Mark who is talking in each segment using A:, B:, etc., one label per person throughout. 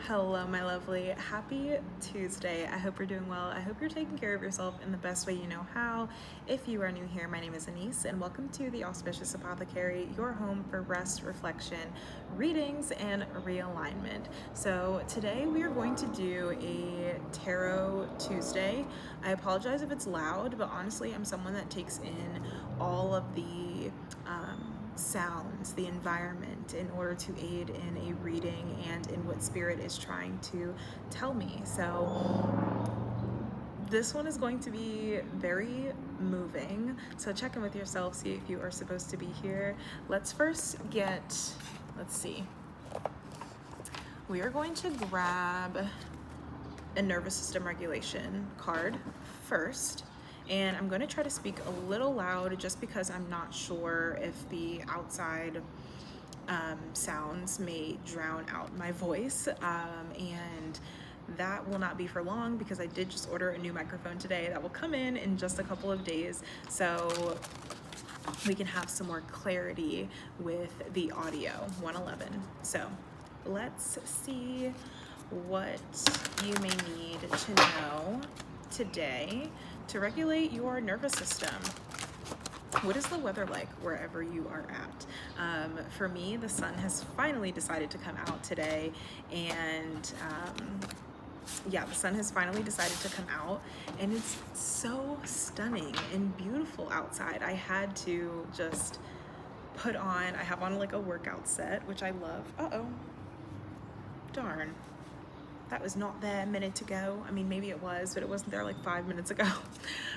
A: Hello, my lovely. Happy Tuesday. I hope you're doing well. I hope you're taking care of yourself in the best way you know how. If you are new here, my name is Anise, and welcome to the Auspicious Apothecary, your home for rest, reflection, readings, and realignment. So today we are going to do a Tarot Tuesday. I apologize if it's loud, but honestly, I'm someone that takes in all of the sounds, the environment, in order to aid in a reading and in what spirit is trying to tell me. So this one is going to be very moving. So check in with yourself, see if you are supposed to be here. Let's first let's see. We are going to grab a nervous system regulation card first. And I'm going to try to speak a little loud just because I'm not sure if the outside sounds may drown out my voice. And that will not be for long because I did just order a new microphone today that will come in just a couple of days. So we can have some more clarity with the audio. 111. So let's see what you may need to know today to regulate your nervous system. What is the weather like wherever you are at? For me, the sun has finally decided to come out today, and yeah, the sun has finally decided to come out, and it's so stunning and beautiful outside. I had to just I have on like a workout set, which I love. Uh-oh, darn. That was not there a minute ago. I mean, maybe it was, but it wasn't there like 5 minutes ago.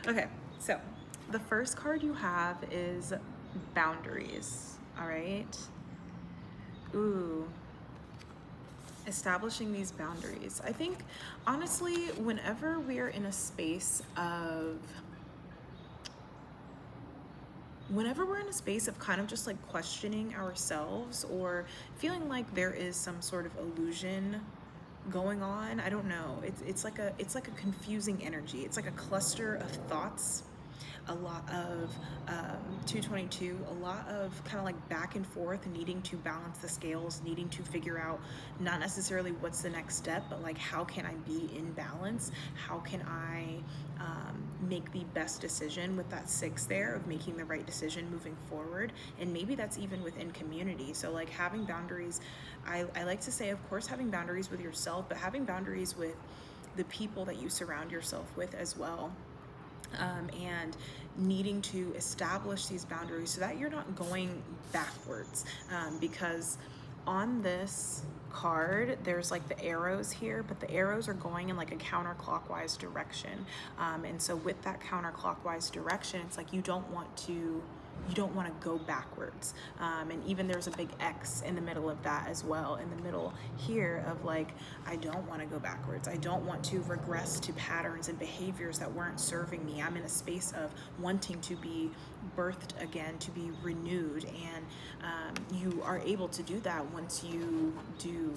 A: Okay, so the first card you have is boundaries, all right? Ooh, establishing these boundaries. I think, honestly, whenever we're in a space of kind of just like questioning ourselves or feeling like there is some sort of illusion going on, I don't know, it's like a confusing energy. It's like a cluster of thoughts, a lot of 222, a lot of kind of like back and forth, needing to balance the scales, needing to figure out not necessarily what's the next step, but like how can I be in balance, how can I make the best decision with that 6 there of making the right decision moving forward. And maybe that's even within community. So like having boundaries, I like to say, of course, having boundaries with yourself, but having boundaries with the people that you surround yourself with as well. And needing to establish these boundaries so that you're not going backwards, because on this card there's like the arrows here, but the arrows are going in like a counterclockwise direction, and so with that counterclockwise direction, it's like you don't want to go backwards, and even there's a big X in the middle of that as well, in the middle here, of like, I don't want to go backwards. I don't want to regress to patterns and behaviors that weren't serving me. I'm in a space of wanting to be birthed again, to be renewed, and you are able to do that once you do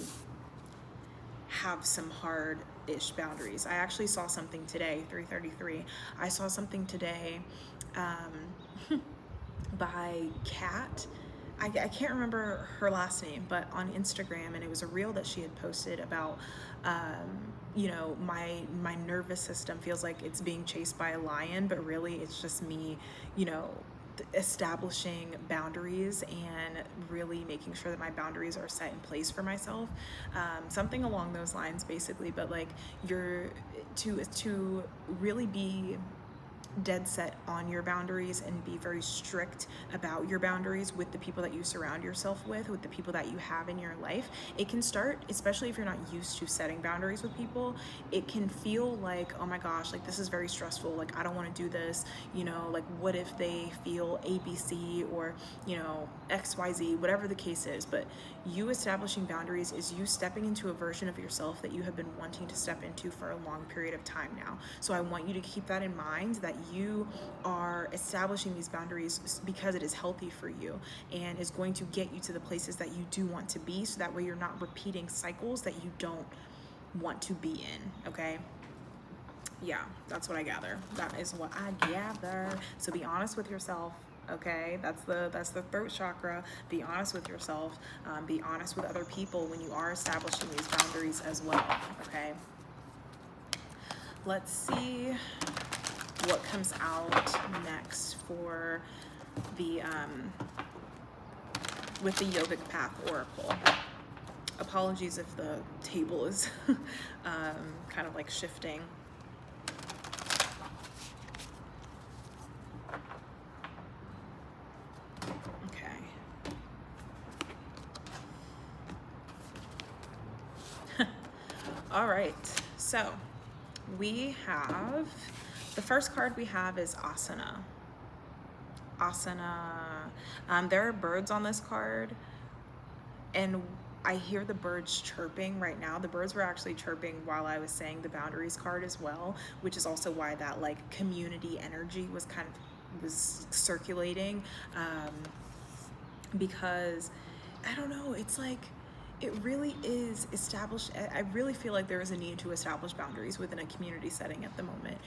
A: have some hard-ish boundaries. I actually saw something today, 333. I saw something today by Kat. I can't remember her last name, but on Instagram, and it was a reel that she had posted about, you know, my nervous system feels like it's being chased by a lion, but really it's just me, you know, establishing boundaries and really making sure that my boundaries are set in place for myself, something along those lines basically. But like, you're to really be dead set on your boundaries and be very strict about your boundaries with the people that you surround yourself with the people that you have in your life. It can start, especially if you're not used to setting boundaries with people, it can feel like, oh my gosh, like this is very stressful, like I don't want to do this, you know, like what if they feel ABC or, you know, XYZ, whatever the case is. But you establishing boundaries is you stepping into a version of yourself that you have been wanting to step into for a long period of time now. So I want you to keep that in mind, that you are establishing these boundaries because it is healthy for you and is going to get you to the places that you do want to be, so that way you're not repeating cycles that you don't want to be in, okay? Yeah, that's what I gather. That is what I gather. So be honest with yourself. Okay, that's the throat chakra. Be honest with yourself. Be honest with other people when you are establishing these boundaries as well. Okay. Let's see what comes out next for the with the Yogic Path Oracle. Apologies if the table is kind of like shifting. All right, so we have, the first card we have is Asana. Asana. There are birds on this card, and I hear the birds chirping right now. The birds were actually chirping while I was saying the boundaries card as well, which is also why that like community energy was circulating, because I don't know, it's like, it really is established. I really feel like there is a need to establish boundaries within a community setting at the moment,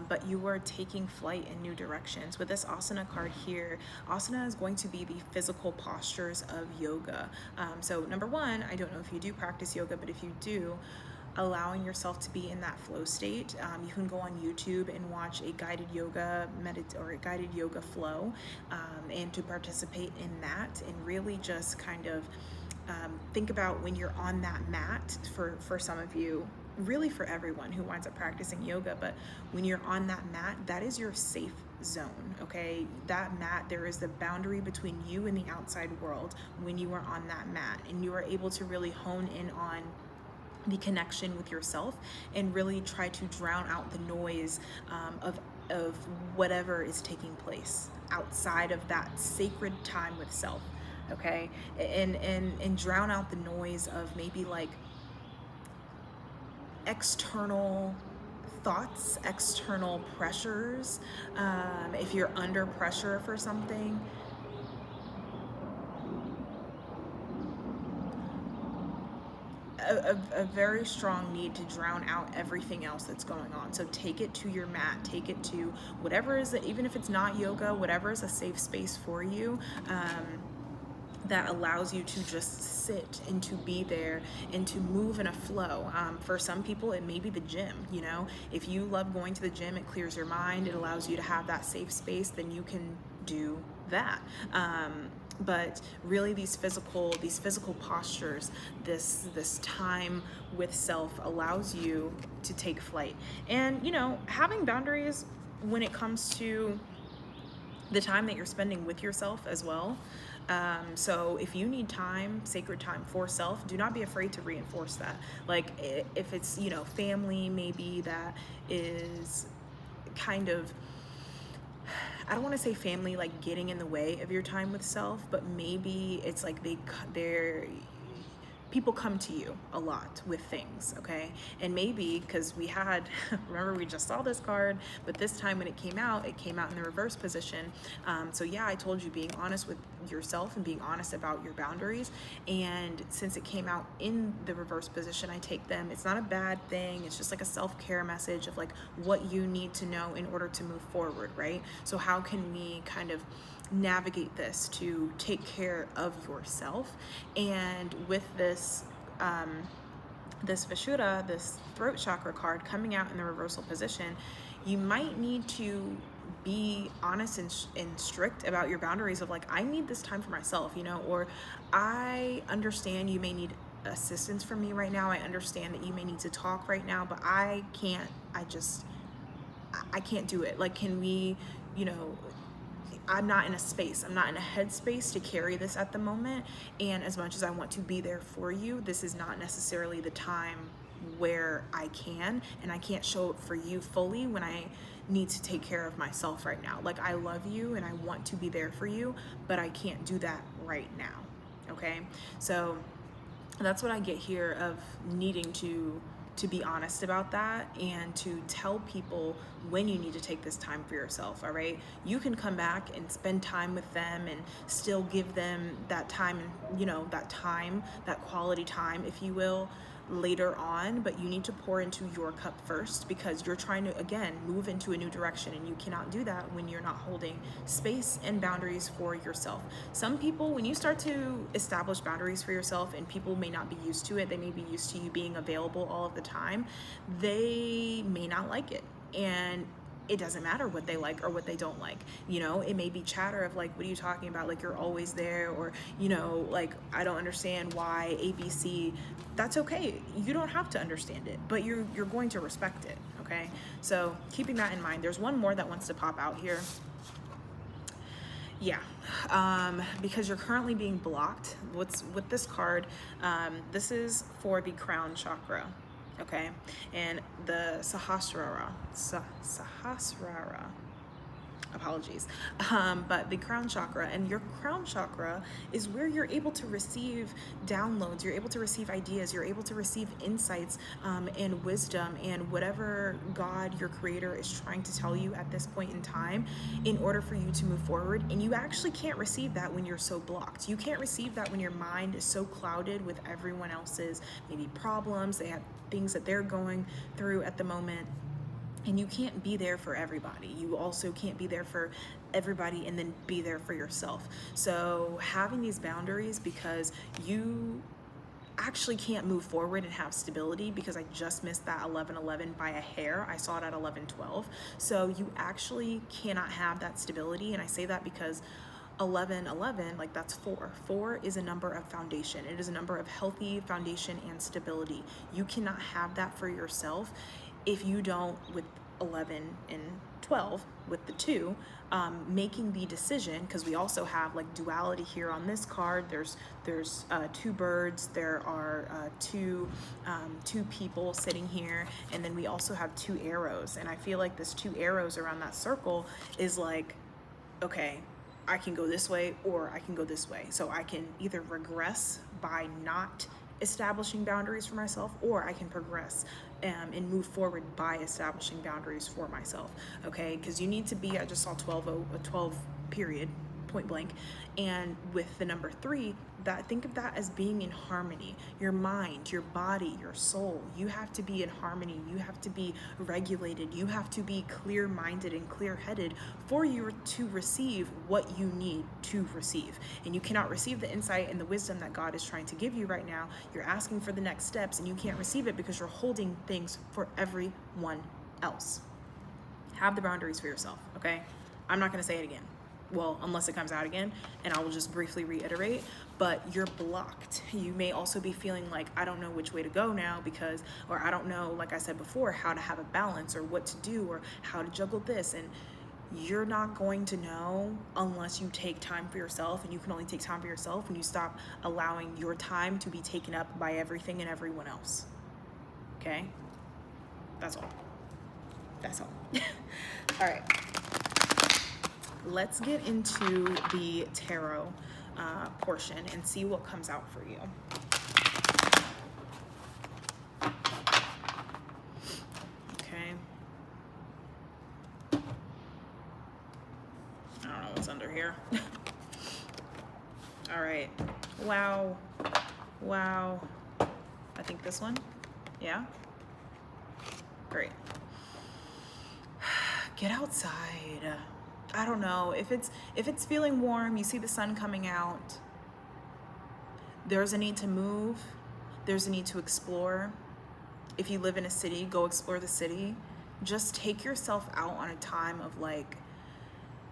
A: but you are taking flight in new directions. With this Asana card here, Asana is going to be the physical postures of yoga. So number one, I don't know if you do practice yoga, but if you do, allowing yourself to be in that flow state. You can go on YouTube and watch a guided yoga or a guided yoga flow, and to participate in that and really just kind of think about when you're on that mat, for some of you, really for everyone who winds up practicing yoga, but when you're on that mat, that is your safe zone, okay? That mat, there is the boundary between you and the outside world when you are on that mat, and you are able to really hone in on the connection with yourself and really try to drown out the noise of whatever is taking place outside of that sacred time with self. Okay, and drown out the noise of maybe like external thoughts, external pressures. If you're under pressure for something, a very strong need to drown out everything else that's going on. So take it to your mat, take it to whatever is it, even if it's not yoga, whatever is a safe space for you, that allows you to just sit and to be there and to move in a flow. For some people, it may be the gym. You know, if you love going to the gym, it clears your mind, it allows you to have that safe space, then you can do that. But really, these physical postures, this time with self allows you to take flight. And you know, having boundaries when it comes to the time that you're spending with yourself as well. So if you need time, sacred time for self, do not be afraid to reinforce that. Like if it's, you know, family maybe that is kind of, I don't want to say family like getting in the way of your time with self, but maybe it's like people come to you a lot with things, okay? And maybe because we had, remember we just saw this card, but this time when it came out in the reverse position. So yeah, I told you being honest with yourself and being honest about your boundaries. And since it came out in the reverse position, I take them, it's not a bad thing. It's just like a self-care message of like what you need to know in order to move forward, right? So how can we kind of navigate this to take care of yourself? And with this this Vishudha, this throat chakra card coming out in the reversal position, you might need to be honest and strict about your boundaries of like, I need this time for myself, you know, or I understand you may need assistance from me right now. I understand that you may need to talk right now, but I can't do it. Like, can we, you know, I'm not in a space, I'm not in a headspace to carry this at the moment. And as much as I want to be there for you, this is not necessarily the time where I can, and I can't show up for you fully when I need to take care of myself right now. Like, I love you and I want to be there for you, but I can't do that right now. Okay. So that's what I get here of needing to be honest about that and to tell people when you need to take this time for yourself. All right, you can come back and spend time with them and still give them that time, and you know, that quality time, if you will. later on, but you need to pour into your cup first, because you're trying to, again, move into a new direction, and you cannot do that when you're not holding space and boundaries for yourself. Some people, when you start to establish boundaries for yourself, and people may not be used to it, they may be used to you being available all of the time, they may not like it. And it doesn't matter what they like or what they don't like. It may be chatter of like, what are you talking about? Like, you're always there, or, like, I don't understand why ABC. That's okay. You don't have to understand it, but you're going to respect it. Okay. So keeping that in mind, there's one more that wants to pop out here. Yeah, because you're currently being blocked. What's with this card? This is for the crown chakra. Okay, and the Sahasrara, apologies, but the crown chakra, and your crown chakra is where you're able to receive downloads, you're able to receive ideas, you're able to receive insights and wisdom, and whatever God, your creator, is trying to tell you at this point in time in order for you to move forward. And you actually can't receive that when you're so blocked. You can't receive that when your mind is so clouded with everyone else's maybe problems. They have things that they're going through at the moment, and you can't be there for everybody. You also can't be there for everybody and then be there for yourself. So having these boundaries, because you actually can't move forward and have stability, because I just missed that 11-11 by a hair. I saw it at 11-12. So you actually cannot have that stability. And I say that because 11-11, like, that's 4. 4 is a number of foundation. It is a number of healthy foundation and stability. You cannot have that for yourself if you don't, with 11 and 12, with the 2, making the decision, because we also have like duality here on this card. There's 2 birds, there are two people sitting here, and then we also have 2 arrows. And I feel like this 2 arrows around that circle is like, okay, I can go this way or I can go this way. So I can either regress by not establishing boundaries for myself, or I can progress and move forward by establishing boundaries for myself. Okay, because you need to be, I just saw 12 period, point blank. And with the number 3, that, think of that as being in harmony. Your mind, your body, your soul, you have to be in harmony. You have to be regulated. You have to be clear-minded and clear-headed for you to receive what you need to receive. And you cannot receive the insight and the wisdom that God is trying to give you right now. You're asking for the next steps, and you can't receive it because you're holding things for everyone else. Have the boundaries for yourself, okay? I'm not going to say it again. Well, unless it comes out again, and I will just briefly reiterate, but you're blocked. You may also be feeling like, I don't know which way to go now, because, or I don't know, like I said before, how to have a balance, or what to do, or how to juggle this. And you're not going to know unless you take time for yourself, and you can only take time for yourself when you stop allowing your time to be taken up by everything and everyone else. Okay? That's all. That's all. All right. Let's get into the tarot portion and see what comes out for you. Okay. I don't know what's under here. All right. Wow. Wow. I think this one. Yeah. Great. Get outside. I don't know, if it's feeling warm, you see the sun coming out, there's a need to move, there's a need to explore. If you live in a city, go explore the city. Just take yourself out on a time of like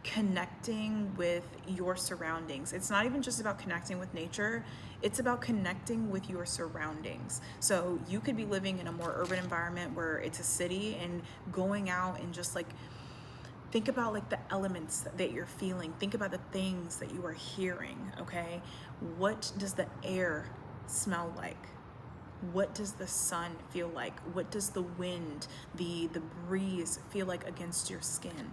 A: connecting with your surroundings. It's not even just about connecting with nature, it's about connecting with your surroundings. So you could be living in a more urban environment where it's a city, and going out and just like think about like the elements that you're feeling. Think about the things that you are hearing, okay? What does the air smell like? What does the sun feel like? What does the wind, the breeze feel like against your skin?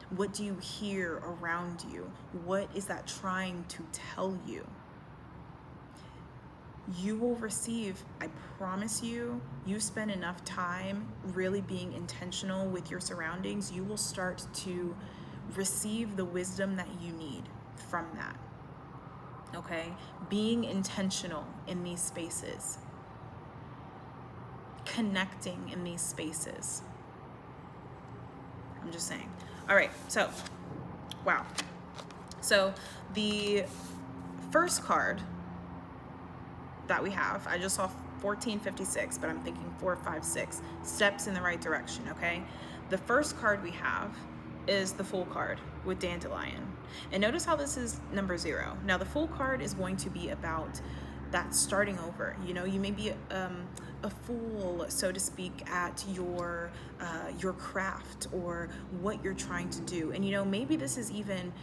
A: What do you hear around you? What is that trying to tell you? You will receive, I promise you, you spend enough time really being intentional with your surroundings, you will start to receive the wisdom that you need from that, okay? Being intentional in these spaces. connecting in these spaces. I'm just saying. All right, so, wow. So the first card that we have, I just saw 1456, but I'm thinking 456, steps in the right direction, okay? The first card we have is the Fool card with Dandelion. And notice how this is number 0. Now the Fool card is going to be about that starting over. You know, you may be a fool, so to speak, at your craft or what you're trying to do. And you know, maybe this is even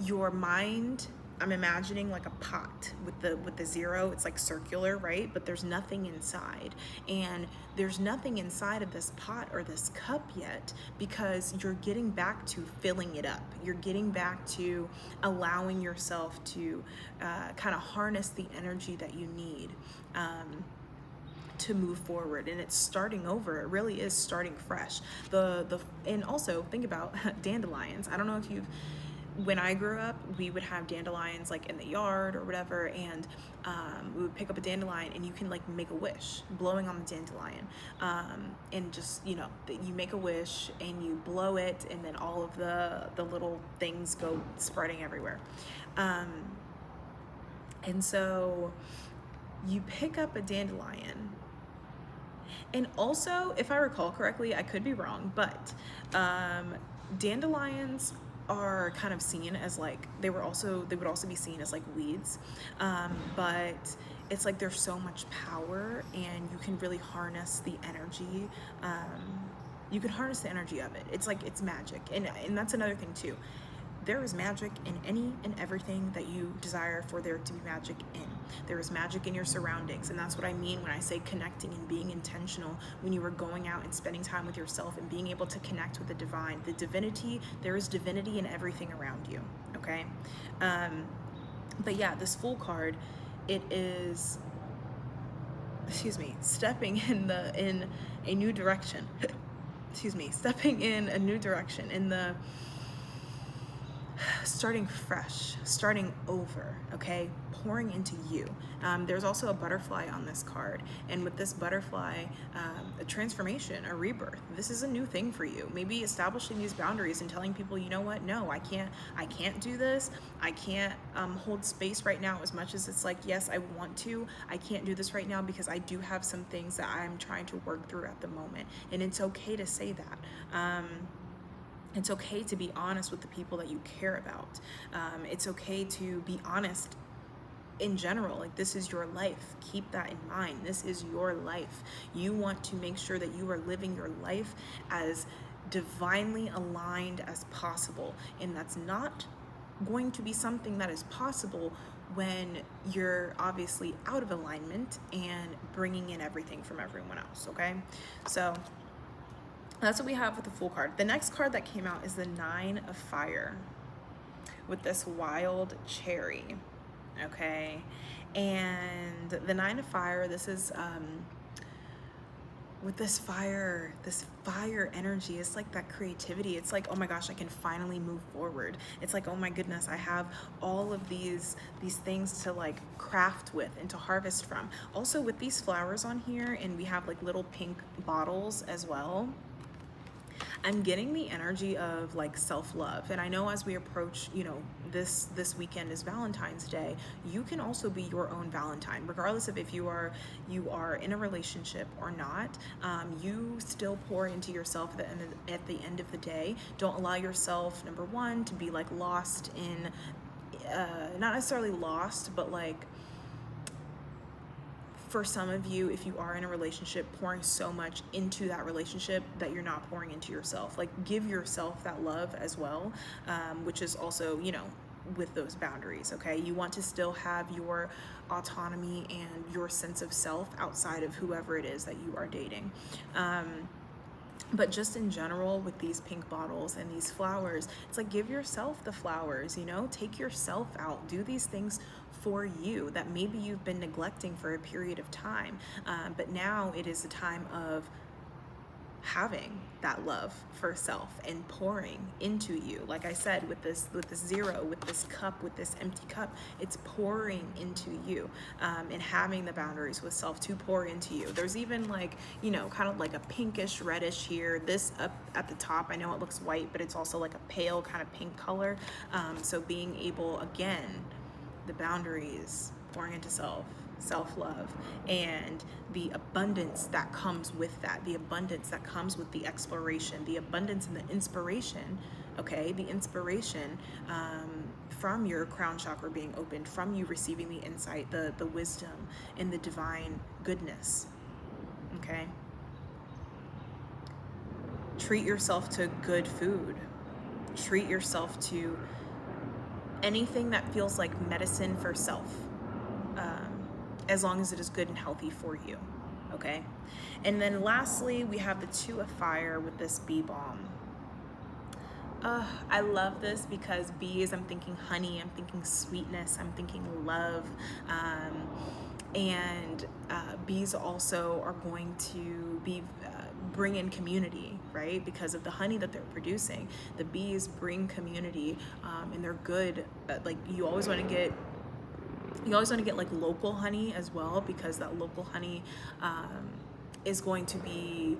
A: your mind. I'm imagining like a pot with the 0. It's like circular, right? But there's nothing inside, and there's nothing inside of this pot or this cup yet, because you're getting back to filling it up. You're getting back to allowing yourself to kind of harness the energy that you need to move forward. And it's starting over. It really is starting fresh. And also think about dandelions. I don't know if you've, when I grew up, we would have dandelions like in the yard or whatever, and we would pick up a dandelion, and you can like make a wish blowing on the dandelion, and just, you know, you make a wish and you blow it, and then all of the little things go spreading everywhere. And so you pick up a dandelion. And also, if I recall correctly, I could be wrong, but dandelions are kind of seen as like, they would also be seen as like weeds, but it's like there's so much power, and you can really harness the energy. You can harness the energy of it. It's like, it's magic. And that's another thing too. There is magic in any and everything that you desire for there to be magic in. There is magic in your surroundings, and that's what I mean when I say connecting and being intentional. When you are going out and spending time with yourself and being able to connect with the divine, the divinity, there is divinity in everything around you, okay? But yeah, this Fool card, it is, stepping in a new direction. Stepping in a new direction, in the starting fresh, starting over, okay? Pouring into you. There's also a butterfly on this card, and with this butterfly, a transformation, a rebirth. This is a new thing for you. Maybe establishing these boundaries and telling people, you know what? No, I can't do this. I can't hold space right now, as much as it's like, yes, I want to. I can't do this right now because I do have some things that I'm trying to work through at the moment, and it's okay to say that. It's okay to be honest with the people that you care about. It's okay to be honest in general. Like, this is your life. Keep that in mind. This is your life. You want to make sure that you are living your life as divinely aligned as possible. And that's not going to be something that is possible when you're obviously out of alignment and bringing in everything from everyone else, okay? So that's what we have with the Fool card. The next card that came out is the 9 of Fire with this wild cherry, okay? And the 9 of Fire, this is with this fire energy. It's like that creativity. It's like, oh my gosh, I can finally move forward. It's like, oh my goodness, I have all of these things to like craft with and to harvest from. Also with these flowers on here, and we have like little pink bottles as well, I'm getting the energy of like self-love. And I know as we approach, you know, this weekend is Valentine's Day, you can also be your own Valentine, regardless of if you are in a relationship or not. You still pour into yourself at the end of the day. Don't allow yourself, number one, to be like lost in, not necessarily lost, but like, for some of you, if you are in a relationship, pouring so much into that relationship that you're not pouring into yourself. Like, give yourself that love as well, which is also, you know, with those boundaries, okay? You want to still have your autonomy and your sense of self outside of whoever it is that you are dating. But just in general, with these pink bottles and these flowers, it's like, give yourself the flowers, you know? Take yourself out. Do these things for you that maybe you've been neglecting for a period of time. But now it is a time of having that love for self and pouring into you. Like I said, with this zero, with this cup, with this empty cup, it's pouring into you, and having the boundaries with self to pour into you. There's even like, you know, kind of like a pinkish reddish here. This up at the top, I know it looks white, but it's also like a pale kind of pink color. So being able, again, the boundaries, pouring into self-love, and the abundance that comes with that, the abundance that comes with the exploration, the abundance and the inspiration, okay, the inspiration from your crown chakra being opened, from you receiving the insight, the wisdom and the divine goodness, okay? Treat yourself to good food. Treat yourself to anything that feels like medicine for self, as long as it is good and healthy for you, okay? And then lastly, we have the Two of Fire with this bee balm. I love this because bees, I'm thinking honey, I'm thinking sweetness, I'm thinking love, and bees also are going to be bring in community, right? Because of the honey that they're producing. The bees bring community, and they're good. Like you always want to get like local honey as well, because that local honey is going to be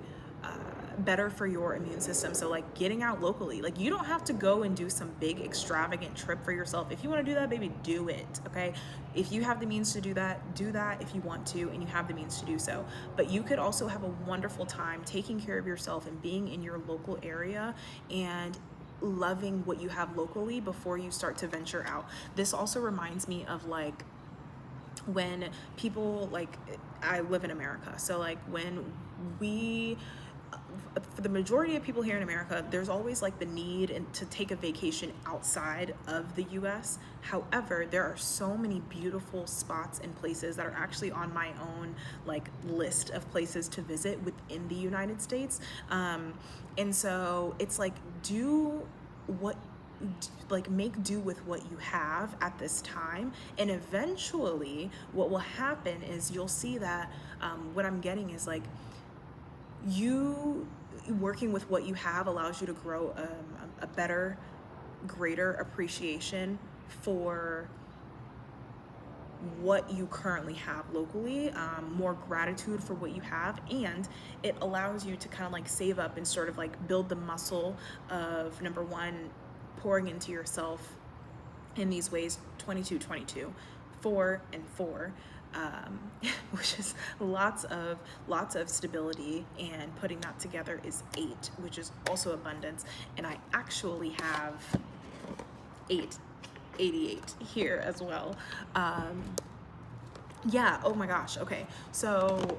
A: better for your immune system. So like getting out locally, like you don't have to go and do some big extravagant trip for yourself. If you want to do that, baby, do it, okay? If you have the means to do that if you want to, and you have the means to do so. But you could also have a wonderful time taking care of yourself and being in your local area and loving what you have locally before you start to venture out. This also reminds me of like when people, like, I live in America, so like when we, for the majority of people here in America, there's always like the need to take a vacation outside of the US. However, there are so many beautiful spots and places that are actually on my own like list of places to visit within the United States. And so it's like, make do with what you have at this time, and eventually what will happen is you'll see that what I'm getting is like, you working with what you have allows you to grow a better, greater appreciation for what you currently have locally, more gratitude for what you have, and it allows you to kind of like save up and sort of like build the muscle of, number one, pouring into yourself in these ways. 22 22 4 and 4, which is lots of stability, and putting that together is 8, which is also abundance. And I actually have 88 here as well. Yeah, oh my gosh. Okay, so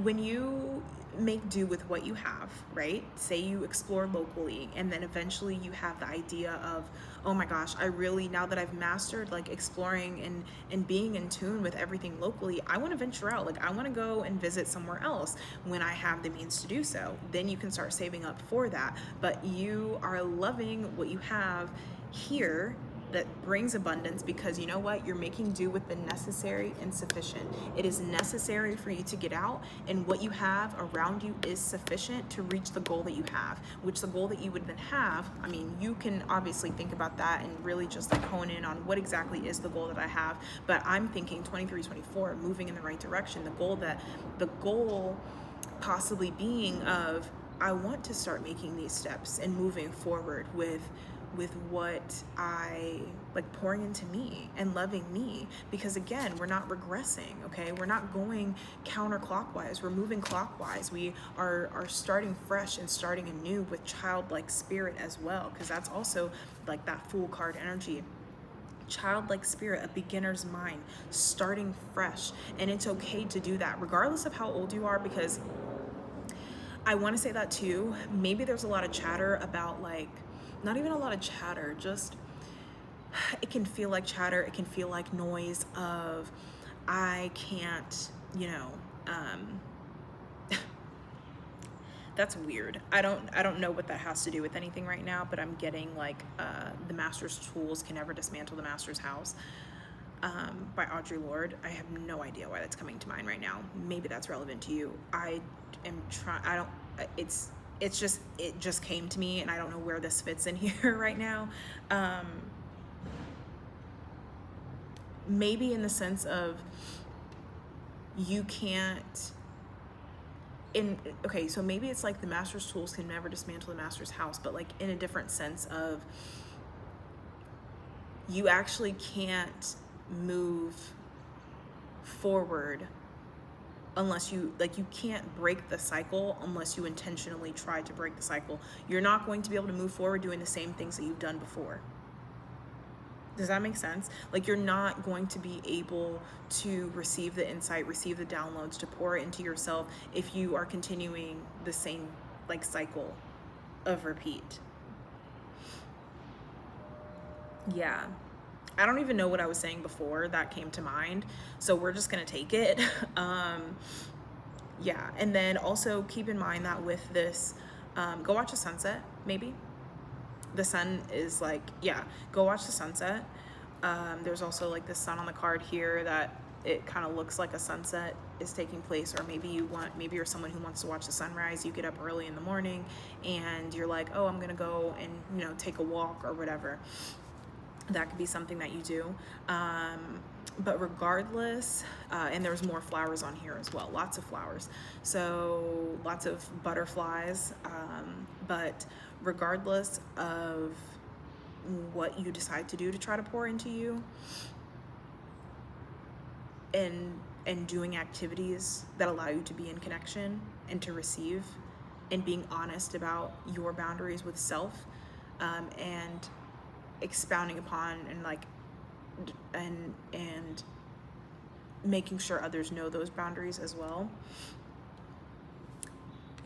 A: when you make do with what you have, right? Say you explore locally, and then eventually you have the idea of, oh my gosh, I really, now that I've mastered like exploring and being in tune with everything locally, I want to venture out. Like I want to go and visit somewhere else when I have the means to do so. Then you can start saving up for that. But you are loving what you have here that brings abundance, because you know what, you're making do with the necessary and sufficient. It is necessary for you to get out, and what you have around you is sufficient to reach the goal that you have, which the goal that you would then have, I mean, you can obviously think about that and really just like hone in on what exactly is the goal that I have. But I'm thinking 23 24, moving in the right direction. The goal possibly being of, I want to start making these steps and moving forward with what I like, pouring into me and loving me, because again, we're not regressing, okay? We're not going counterclockwise, we're moving clockwise. We are starting fresh and starting anew with childlike spirit as well, because that's also like that Fool card energy. Childlike spirit, a beginner's mind, starting fresh. And it's okay to do that regardless of how old you are, because I want to say that too, maybe there's a lot of chatter about like, not even a lot of chatter, just it can feel like chatter, it can feel like noise of, I can't, that's weird. I don't know what that has to do with anything right now, but I'm getting like the master's tools can never dismantle the master's house. by Audre Lorde. I have no idea why that's coming to mind right now. Maybe that's relevant to you. I am trying, I don't, it just came to me, and I don't know where this fits in here right now. Maybe in the sense of you can't, okay, so maybe it's like the master's tools can never dismantle the master's house, but like in a different sense of you actually can't move forward unless you, like, you can't break the cycle unless you intentionally try to break the cycle. You're not going to be able to move forward doing the same things that you've done before. Does that make sense? Like, you're not going to be able to receive the insight, receive the downloads, to pour it into yourself if you are continuing the same, like, cycle of repeat. Yeah. I don't even know what I was saying before that came to mind, so we're just gonna take it. Yeah, and then also keep in mind that with this, go watch a sunset, maybe. The sun is like, yeah, go watch the sunset. There's also like the sun on the card here that it kind of looks like a sunset is taking place, or maybe you're someone who wants to watch the sunrise. You get up early in the morning and you're like, oh, I'm gonna go and, you know, take a walk or whatever. That could be something that you do. But regardless, and there's more flowers on here as well, lots of flowers. So lots of butterflies, but regardless of what you decide to do to try to pour into you, and doing activities that allow you to be in connection and to receive, and being honest about your boundaries with self, and expounding upon and making sure others know those boundaries as well,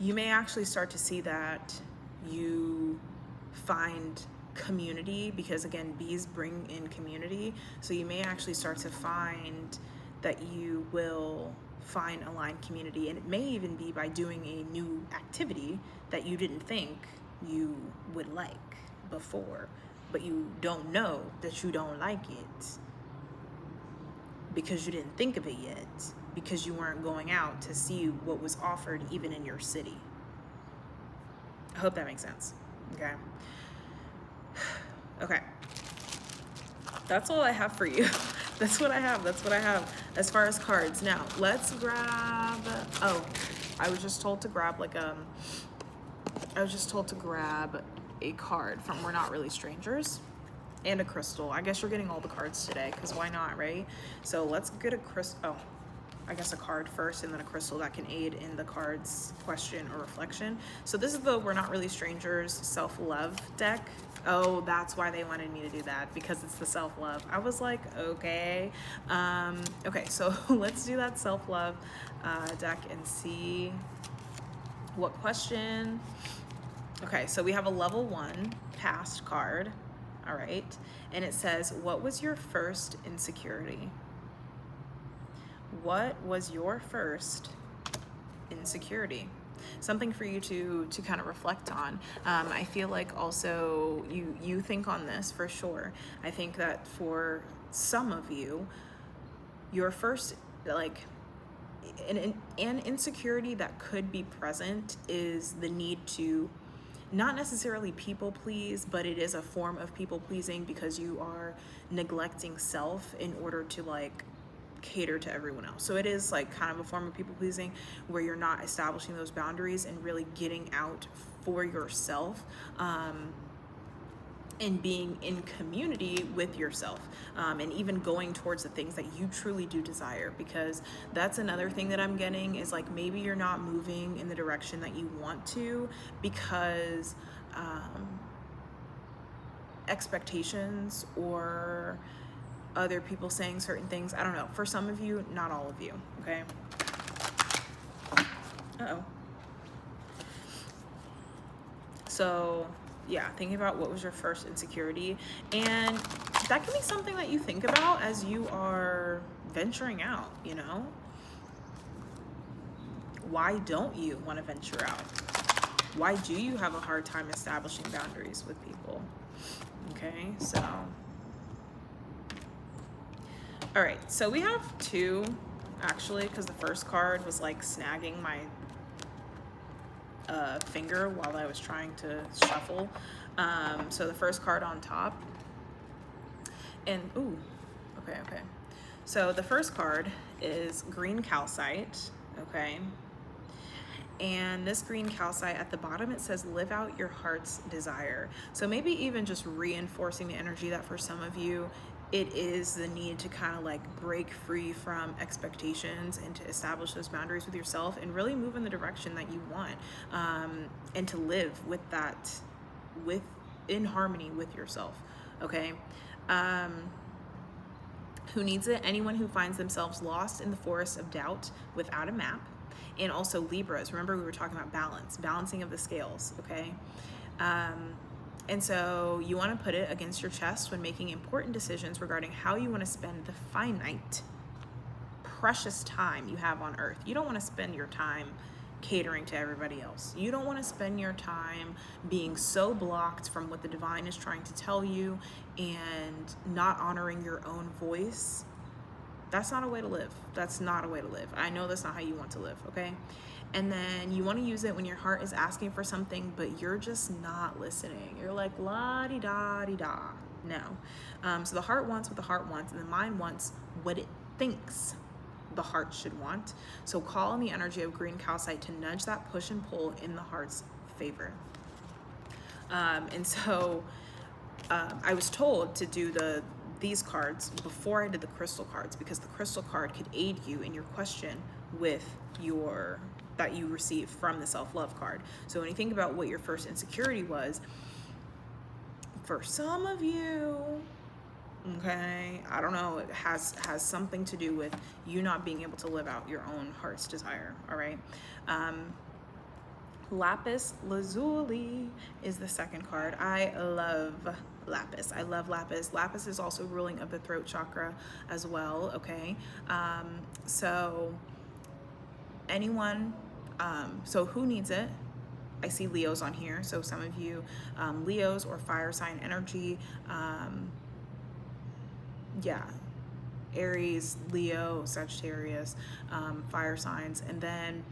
A: you may actually start to see that you find community, because again, bees bring in community. So you may actually start to find that you will find aligned community, and it may even be by doing a new activity that you didn't think you would like before, but you don't know that you don't like it because you didn't think of it yet, because you weren't going out to see what was offered even in your city. I hope that makes sense. Okay. Okay. That's all I have for you. That's what I have as far as cards. Now let's grab, I was just told to grab a card from We're Not Really Strangers and a crystal. I guess you're getting all the cards today, because why not, right? So let's get a crystal. I guess a card first and then a crystal that can aid in the card's question or reflection. So this is the We're Not Really Strangers self-love deck. Oh, that's why they wanted me to do that, because it's the self-love. I was like, okay. Okay, so let's do that self-love deck and see what question. Okay, so we have a level 1 past card. All right, and it says, what was your first insecurity? What was your first insecurity? Something for you to kind of reflect on. I feel like also you think on this for sure. I think that for some of you, your first, like, an insecurity that could be present is the need to not necessarily people please, but it is a form of people pleasing, because you are neglecting self in order to like cater to everyone else. So it is like kind of a form of people pleasing where you're not establishing those boundaries and really getting out for yourself, and being in community with yourself, and even going towards the things that you truly do desire. Because that's another thing that I'm getting, is like maybe you're not moving in the direction that you want to because expectations or other people saying certain things. I don't know. For some of you, not all of you, okay? Uh-oh. So yeah, thinking about what was your first insecurity, and that can be something that you think about as you are venturing out, you know? Why don't you want to venture out? Why do you have a hard time establishing boundaries with people? Okay, so All right, so we have two, actually, because the first card was like snagging my finger while I was trying to shuffle. So the first card on top, and ooh, okay. So the first card is green calcite, okay? And this green calcite at the bottom, it says live out your heart's desire. So maybe even just reinforcing the energy that for some of you, it is the need to kind of like break free from expectations and to establish those boundaries with yourself and really move in the direction that you want, and to live with that, in harmony with yourself, okay? Who needs it? Anyone who finds themselves lost in the forest of doubt without a map. And also Libras. Remember, we were talking about balancing of the scales, okay? And so you want to put it against your chest when making important decisions regarding how you want to spend the finite, precious time you have on earth. You don't want to spend your time catering to everybody else. You don't want to spend your time being so blocked from what the divine is trying to tell you and not honoring your own voice. That's not a way to live. That's not a way to live. I know that's not how you want to live, okay? And then you want to use it when your heart is asking for something, but you're just not listening. You're like, la-di-da-di-da. No. So the heart wants what the heart wants, and the mind wants what it thinks the heart should want. So call on the energy of green calcite to nudge that push and pull in the heart's favor. And so I was told to do these cards before I did the crystal cards, because the crystal card could aid you in your question with that you receive from the self-love card. So when you think about what your first insecurity was, for some of you, okay, I don't know, it has something to do with you not being able to live out your own heart's desire, all right? Lapis lazuli is the second card. I love lapis. I love lapis. Lapis is also ruling of the throat chakra as well, okay? So anyone, so who needs it? I see Leos on here. So some of you, Leos or fire sign energy, yeah, Aries, Leo, Sagittarius, fire signs. And then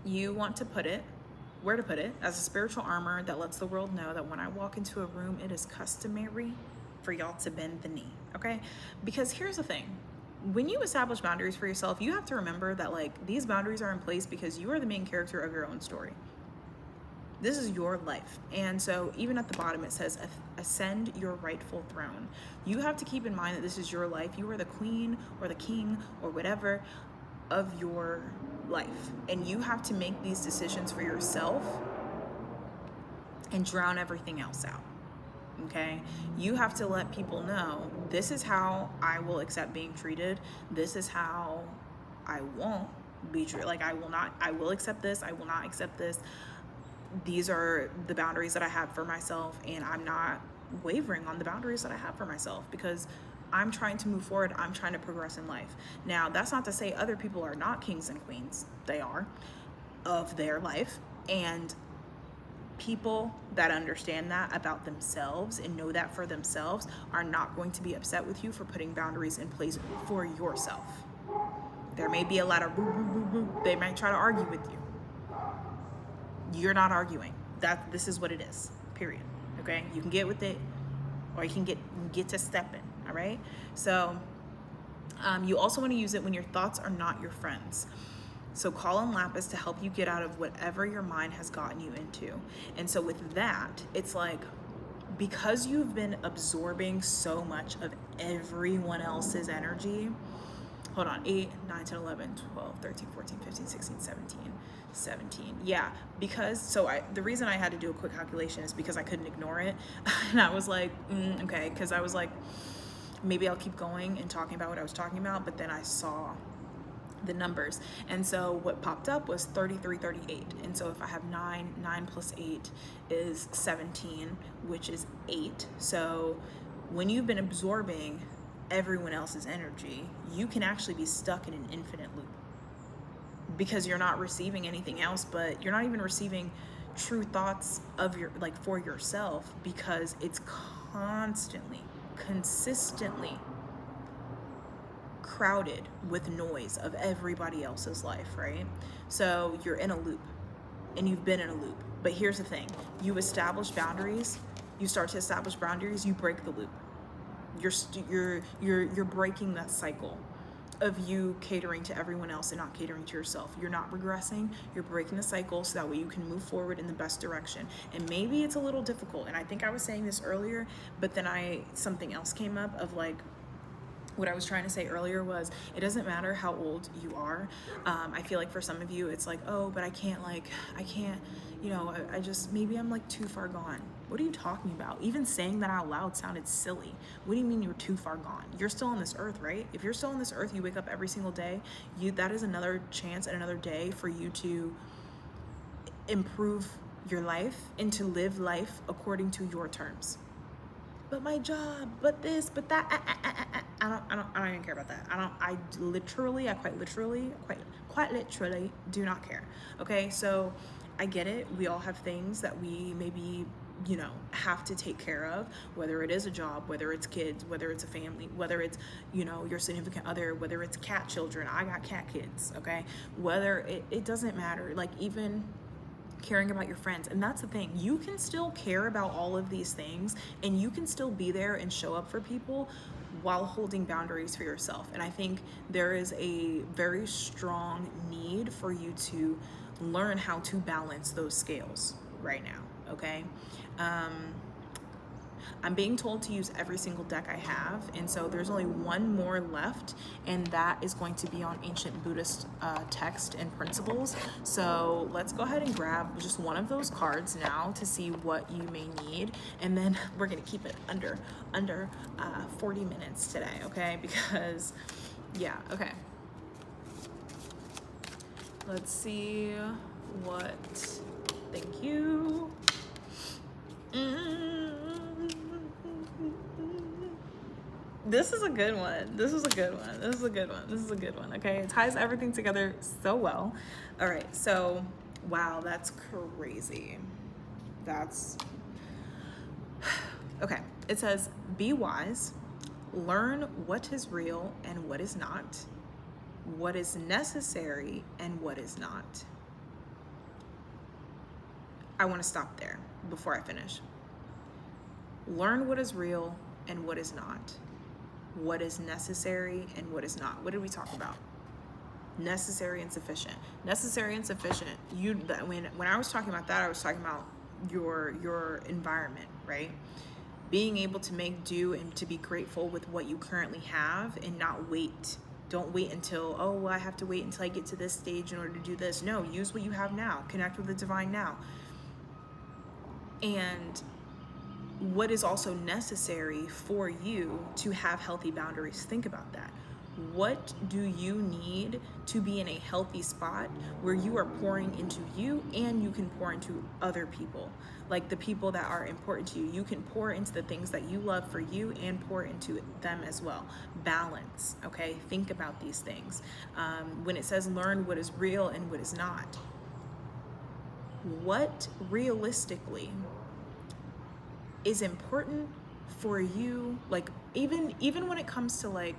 A: you want to put it, where to put it, as a spiritual armor that lets the world know that when I walk into a room, it is customary for y'all to bend the knee, okay? Because here's the thing. When you establish boundaries for yourself, you have to remember that like these boundaries are in place because you are the main character of your own story. This is your life. And so even at the bottom, it says, ascend your rightful throne. You have to keep in mind that this is your life. You are the queen or the king or whatever of your life. And you have to make these decisions for yourself and drown everything else out. Okay? You have to let people know, this is how I will accept being treated. This is how I won't be treated. Like I will accept this. I will not accept this. These are the boundaries that I have for myself, and I'm not wavering on the boundaries that I have for myself because I'm trying to move forward. I'm trying to progress in life. Now, that's not to say other people are not kings and queens. They are, of their life. And people that understand that about themselves and know that for themselves are not going to be upset with you for putting boundaries in place for yourself. There may be a lot of they might try to argue with you. You're not arguing. This is what it is, period. Okay? You can get with it, or you can get to stepping, all right? So you also want to use it when your thoughts are not your friends. So call on lapis to help you get out of whatever your mind has gotten you into. And so with that, it's like, because you've been absorbing so much of everyone else's energy, hold on, 8, 9, 10, 11, 12, 13, 14, 15, 16, 17. Yeah, because, the reason I had to do a quick calculation is because I couldn't ignore it. And I was like, okay, because I was like, maybe I'll keep going and talking about what I was talking about, but then I saw the numbers. And so what popped up was 33, 38. And so if I have 9 plus 8 is 17, which is 8. So when you've been absorbing everyone else's energy, you can actually be stuck in an infinite loop because you're not receiving anything else, but you're not even receiving true thoughts of for yourself, because it's consistently crowded with noise of everybody else's life, right? So you're in a loop, and you've been in a loop. But here's the thing: you establish boundaries. You start to establish boundaries. You break the loop. You're breaking that cycle of you catering to everyone else and not catering to yourself. You're not regressing. You're breaking the cycle so that way you can move forward in the best direction. And maybe it's a little difficult. And I think I was saying this earlier, but then something else came up of like, what I was trying to say earlier was, it doesn't matter how old you are. I feel like for some of you, it's like, oh, but I can't, maybe I'm like too far gone. What are you talking about? Even saying that out loud sounded silly. What do you mean you're too far gone? You're still on this earth, right? If you're still on this earth, you wake up every single day, that is another chance and another day for you to improve your life and to live life according to your terms. But my job, but this, but that, I don't even care about that. I quite literally do not care. Okay, so I get it. We all have things that we maybe, have to take care of, whether it is a job, whether it's kids, whether it's a family, whether it's, your significant other, whether it's cat children. I got cat kids, okay? Whether it doesn't matter, like even caring about your friends. And that's the thing, you can still care about all of these things and you can still be there and show up for people while holding boundaries for yourself. And I think there is a very strong need for you to learn how to balance those scales right now, okay? I'm being told to use every single deck I have, and so there's only one more left, and that is going to be on ancient Buddhist text and principles. So let's go ahead and grab just one of those cards now to see what you may need, and then we're gonna keep it under 40 minutes today, okay? Because, yeah, okay. Let's see what, thank you. This is a good one. Okay, it ties everything together so well. All right, so wow, that's crazy. Okay. It says, be wise, learn what is real and what is not, what is necessary and what is not. I want to stop there before I finish. Learn what is real and what is not, what is necessary and what is not. What did we talk about? Necessary and sufficient. Necessary and sufficient. When I was talking about that, I was talking about your environment, right? Being able to make do and to be grateful with what you currently have and not wait. Don't wait until, oh, well, I have to wait until I get to this stage in order to do this. No, use what you have now. Connect with the divine now. And what is also necessary for you to have healthy boundaries? Think about that. What do you need to be in a healthy spot where you are pouring into you and you can pour into other people, like the people that are important to you? You can pour into the things that you love for you and pour into them as well. Balance, okay? Think about these things. When it says learn what is real and what is not, what realistically is important for you, like even when it comes to like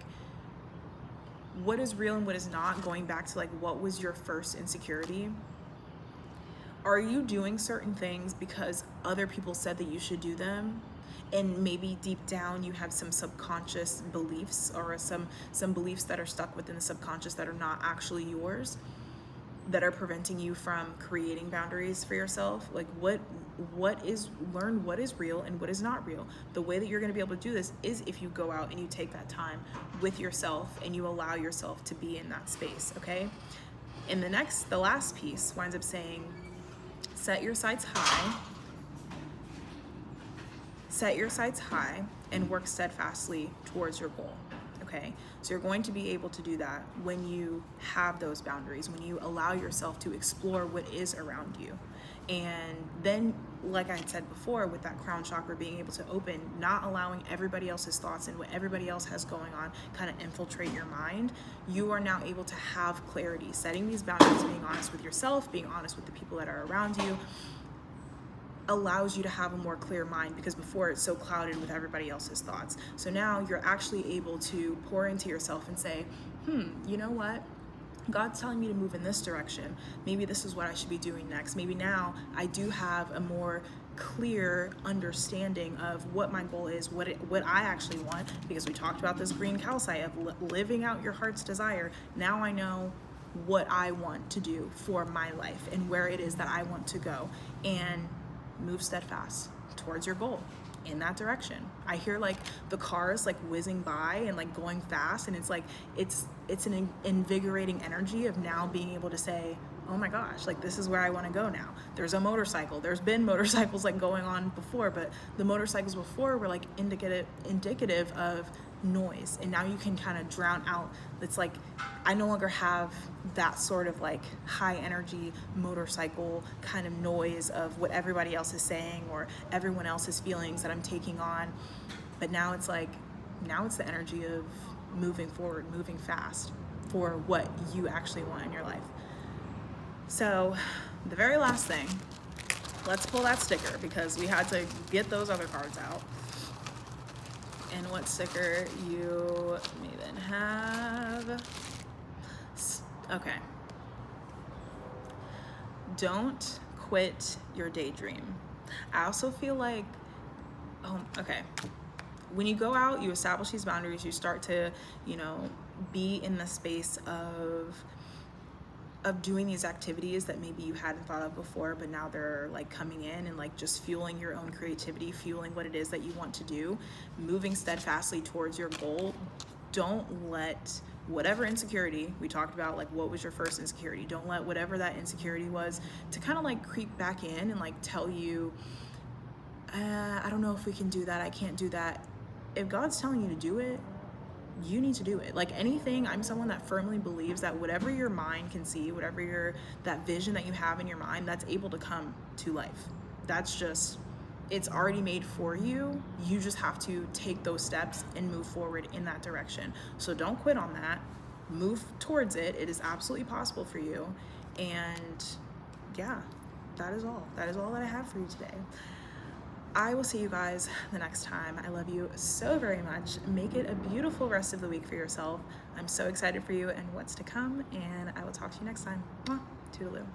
A: what is real and what is not, going back to like what was your first insecurity? Are you doing certain things because other people said that you should do them, and maybe deep down you have some subconscious beliefs or some beliefs that are stuck within the subconscious that are not actually yours, that are preventing you from creating boundaries for yourself? Like learn what is real and what is not real. The way that you're going to be able to do this is if you go out and you take that time with yourself and you allow yourself to be in that space, okay? And the last piece winds up saying, set your sights high and work steadfastly towards your goal. Okay, so you're going to be able to do that when you have those boundaries, when you allow yourself to explore what is around you. And then, like I had said before, with that crown chakra being able to open, not allowing everybody else's thoughts and what everybody else has going on kind of infiltrate your mind, you are now able to have clarity, setting these boundaries, being honest with yourself, being honest with the people that are around you, allows you to have a more clear mind, because before it's so clouded with everybody else's thoughts. So now you're actually able to pour into yourself and say, you know what? God's telling me to move in this direction. Maybe this is what I should be doing next. Maybe now I do have a more clear understanding of what my goal is, what I actually want, because we talked about this green calcite of living out your heart's desire. Now I know what I want to do for my life and where it is that I want to go, and move steadfast towards your goal in that direction. I hear like the cars like whizzing by and like going fast, and it's like it's an invigorating energy of now being able to say, oh my gosh, like this is where I want to go now. There's a motorcycle. There's been motorcycles like going on before, but the motorcycles before were like indicative of noise, and now you can kind of drown out. It's like I no longer have that sort of like high energy motorcycle kind of noise of what everybody else is saying or everyone else's feelings that I'm taking on, but now it's like, now it's the energy of moving forward, moving fast for what you actually want in your life. So the very last thing, let's pull that sticker, because we had to get those other cards out. And what sticker you may then have. Okay. Don't quit your daydream. I also feel like, okay. When you go out, you establish these boundaries, you start to, be in the space of doing these activities that maybe you hadn't thought of before, but now they're like coming in and like just fueling your own creativity, fueling what it is that you want to do, moving steadfastly towards your goal. Don't let whatever insecurity we talked about, like what was your first insecurity, don't let whatever that insecurity was to kind of like creep back in and like tell you, I don't know if we can do that, I can't do that. If God's telling you to do it, you need to do it. Like anything, I'm someone that firmly believes that whatever your mind can see, whatever that vision that you have in your mind, that's able to come to life. That's just, it's already made for you. You just have to take those steps and move forward in that direction. So don't quit on that. Move towards it. It is absolutely possible for you. And yeah, that is all. That is all that I have for you today. I will see you guys the next time. I love you so very much. Make it a beautiful rest of the week for yourself. I'm so excited for you and what's to come, and I will talk to you next time. Mwah. Toodaloo.